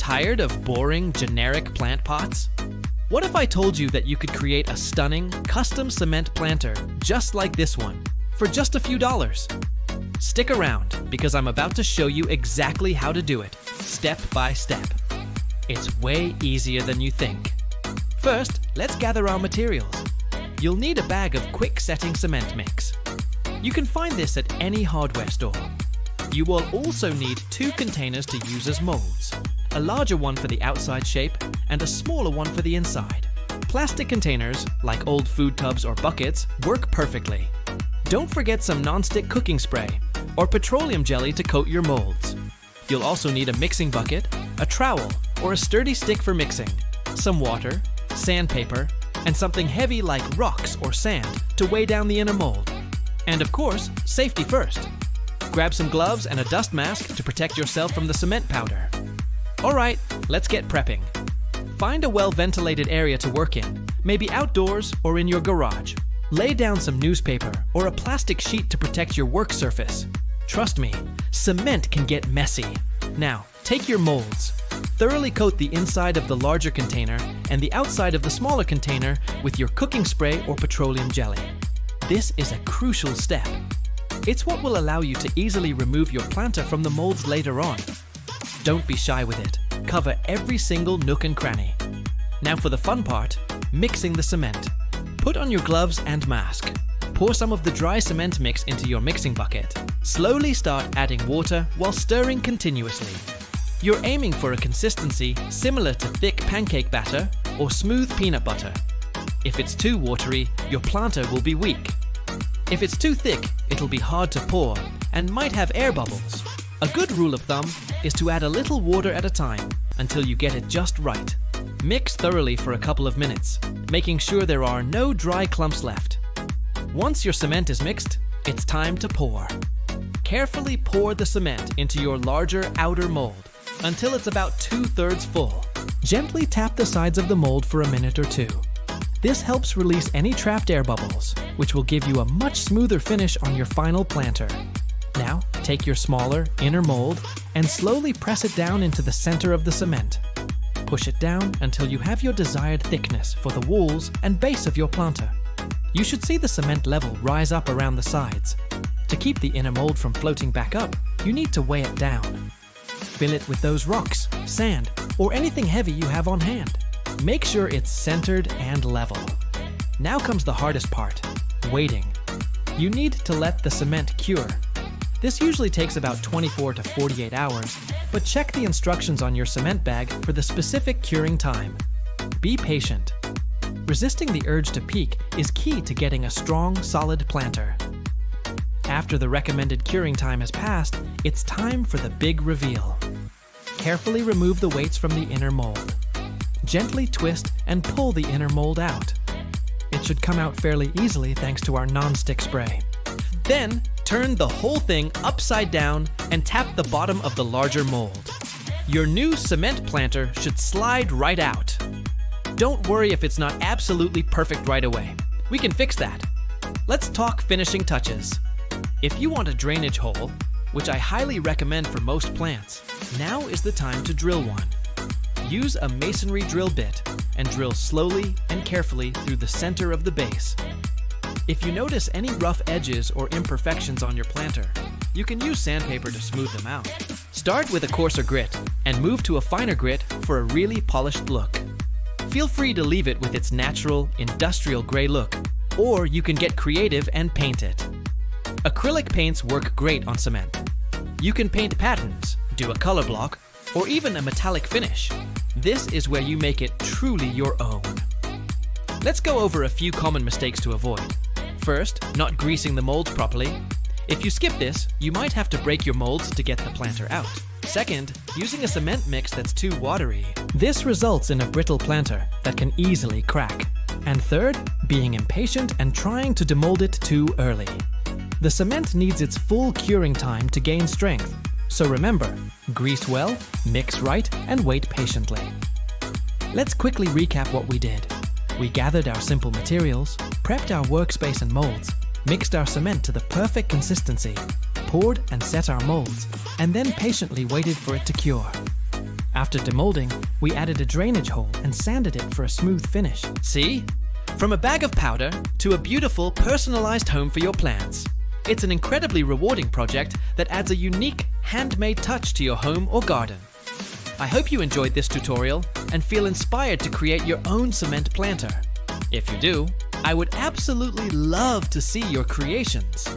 Tired of boring, generic plant pots? What if I told you that you could create a stunning, custom cement planter just like this one for just a few dollars? Stick around because I'm about to show you exactly how to do it, step by step. It's way easier than you think. First, let's gather our materials. You'll need a bag of quick-setting cement mix. You can find this at any hardware store. You will also need 2 containers to use as molds, a larger one for the outside shape and a smaller one for the inside. Plastic containers, like old food tubs or buckets, work perfectly. Don't forget some non-stick cooking spray or petroleum jelly to coat your molds. You'll also need a mixing bucket, a trowel, or a sturdy stick for mixing, some water, sandpaper, and something heavy like rocks or sand to weigh down the inner mold. And of course, safety first. Grab some gloves and a dust mask to protect yourself from the cement powder. Alright, let's get prepping. Find a well-ventilated area to work in, maybe outdoors or in your garage. Lay down some newspaper or a plastic sheet to protect your work surface. Trust me, cement can get messy. Now, take your molds. Thoroughly coat the inside of the larger container and the outside of the smaller container with your cooking spray or petroleum jelly. This is a crucial step. It's what will allow you to easily remove your planter from the molds later on. Don't be shy with it. Cover every single nook and cranny. Now for the fun part, mixing the cement. Put on your gloves and mask. Pour some of the dry cement mix into your mixing bucket. Slowly start adding water while stirring continuously. You're aiming for a consistency similar to thick pancake batter or smooth peanut butter. If it's too watery, your planter will be weak. If it's too thick, it'll be hard to pour and might have air bubbles. A good rule of thumb is to add a little water at a time until you get it just right. Mix thoroughly for a couple of minutes, making sure there are no dry clumps left. Once your cement is mixed, it's time to pour. Carefully pour the cement into your larger outer mold until it's about 2/3 full. Gently tap the sides of the mold for a minute or 2. This helps release any trapped air bubbles, which will give you a much smoother finish on your final planter. Now, take your smaller inner mold and slowly press it down into the center of the cement. Push it down until you have your desired thickness for the walls and base of your planter. You should see the cement level rise up around the sides. To keep the inner mold from floating back up, you need to weigh it down. Fill it with those rocks, sand, or anything heavy you have on hand. Make sure it's centered and level. Now comes the hardest part, waiting. You need to let the cement cure. This usually takes about 24 to 48 hours, but check the instructions on your cement bag for the specific curing time. Be patient. Resisting the urge to peak is key to getting a strong, solid planter. After the recommended curing time has passed, it's time for the big reveal. Carefully remove the weights from the inner mold. Gently twist and pull the inner mold out. It should come out fairly easily thanks to our non-stick spray. Then, turn the whole thing upside down and tap the bottom of the larger mold. Your new cement planter should slide right out. Don't worry if it's not absolutely perfect right away. We can fix that. Let's talk finishing touches. If you want a drainage hole, which I highly recommend for most plants, now is the time to drill one. Use a masonry drill bit and drill slowly and carefully through the center of the base. If you notice any rough edges or imperfections on your planter, you can use sandpaper to smooth them out. Start with a coarser grit and move to a finer grit for a really polished look. Feel free to leave it with its natural, industrial gray look, or you can get creative and paint it. Acrylic paints work great on cement. You can paint patterns, do a color block, or even a metallic finish. This is where you make it truly your own. Let's go over a few common mistakes to avoid. First, not greasing the molds properly. If you skip this, you might have to break your molds to get the planter out. Second, using a cement mix that's too watery. This results in a brittle planter that can easily crack. And third, being impatient and trying to demold it too early. The cement needs its full curing time to gain strength. So remember, grease well, mix right, and wait patiently. Let's quickly recap what we did. We gathered our simple materials, prepped our workspace and molds, mixed our cement to the perfect consistency, poured and set our molds, and then patiently waited for it to cure. After demolding, we added a drainage hole and sanded it for a smooth finish. See? From a bag of powder to a beautiful, personalized home for your plants. It's an incredibly rewarding project that adds a unique, handmade touch to your home or garden. I hope you enjoyed this tutorial and feel inspired to create your own cement planter. If you do, I would absolutely love to see your creations.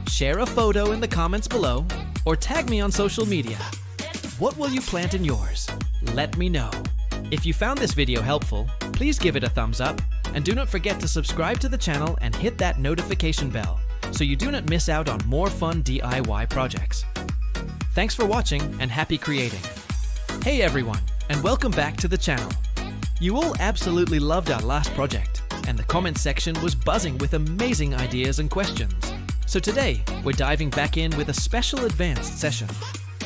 Share a photo in the comments below or tag me on social media. What will you plant in yours? Let me know. If you found this video helpful, please give it a thumbs up and do not forget to subscribe to the channel and hit that notification bell so you do not miss out on more fun DIY projects. Thanks for watching and happy creating. Hey everyone, and welcome back to the channel. You all absolutely loved our last project, and the comment section was buzzing with amazing ideas and questions. So today, we're diving back in with a special advanced session.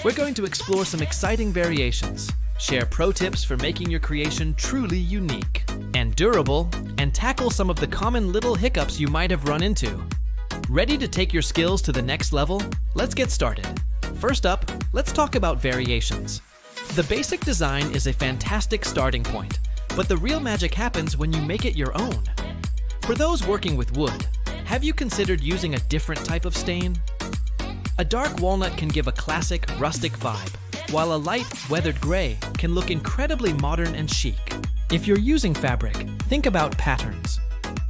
We're going to explore some exciting variations, share pro tips for making your creation truly unique and durable, and tackle some of the common little hiccups you might have run into. Ready to take your skills to the next level? Let's get started. First up, let's talk about variations. The basic design is a fantastic starting point, but the real magic happens when you make it your own. For those working with wood, have you considered using a different type of stain? A dark walnut can give a classic, rustic vibe, while a light, weathered gray can look incredibly modern and chic. If you're using fabric, think about patterns.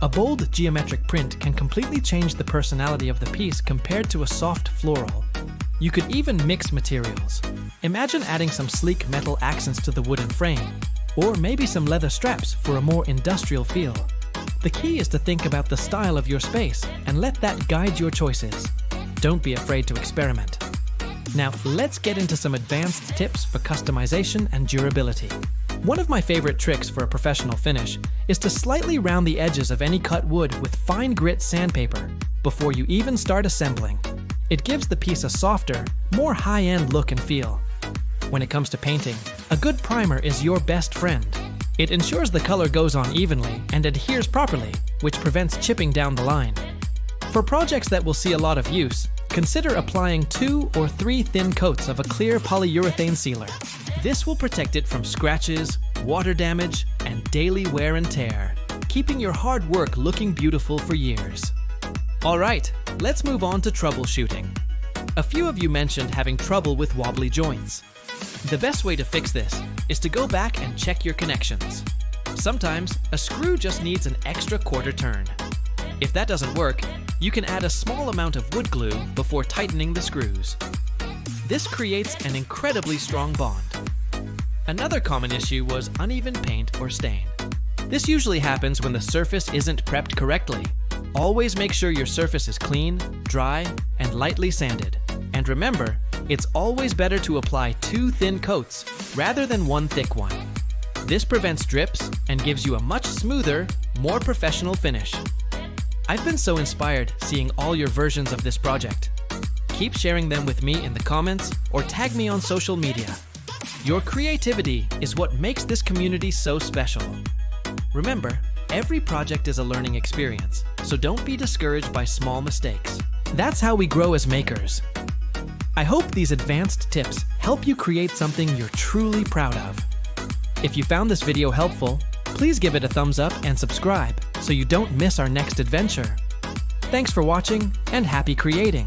A bold geometric print can completely change the personality of the piece compared to a soft floral. You could even mix materials. Imagine adding some sleek metal accents to the wooden frame, or maybe some leather straps for a more industrial feel. The key is to think about the style of your space and let that guide your choices. Don't be afraid to experiment. Now, let's get into some advanced tips for customization and durability. One of my favorite tricks for a professional finish is to slightly round the edges of any cut wood with fine grit sandpaper before you even start assembling. It gives the piece a softer, more high-end look and feel. When it comes to painting, a good primer is your best friend. It ensures the color goes on evenly and adheres properly, which prevents chipping down the line. For projects that will see a lot of use, consider applying 2 or 3 thin coats of a clear polyurethane sealer. This will protect it from scratches, water damage, and daily wear and tear, keeping your hard work looking beautiful for years. Alright, let's move on to troubleshooting. A few of you mentioned having trouble with wobbly joints. The best way to fix this is to go back and check your connections. Sometimes, a screw just needs an extra quarter turn. If that doesn't work, you can add a small amount of wood glue before tightening the screws. This creates an incredibly strong bond. Another common issue was uneven paint or stain. This usually happens when the surface isn't prepped correctly. Always make sure your surface is clean, dry, and lightly sanded. And remember, it's always better to apply 2 thin coats rather than 1 thick one. This prevents drips and gives you a much smoother, more professional finish. I've been so inspired seeing all your versions of this project. Keep sharing them with me in the comments or tag me on social media. Your creativity is what makes this community so special. Remember, every project is a learning experience, so don't be discouraged by small mistakes. That's how we grow as makers. I hope these advanced tips help you create something you're truly proud of. If you found this video helpful, please give it a thumbs up and subscribe so you don't miss our next adventure. Thanks for watching and happy creating!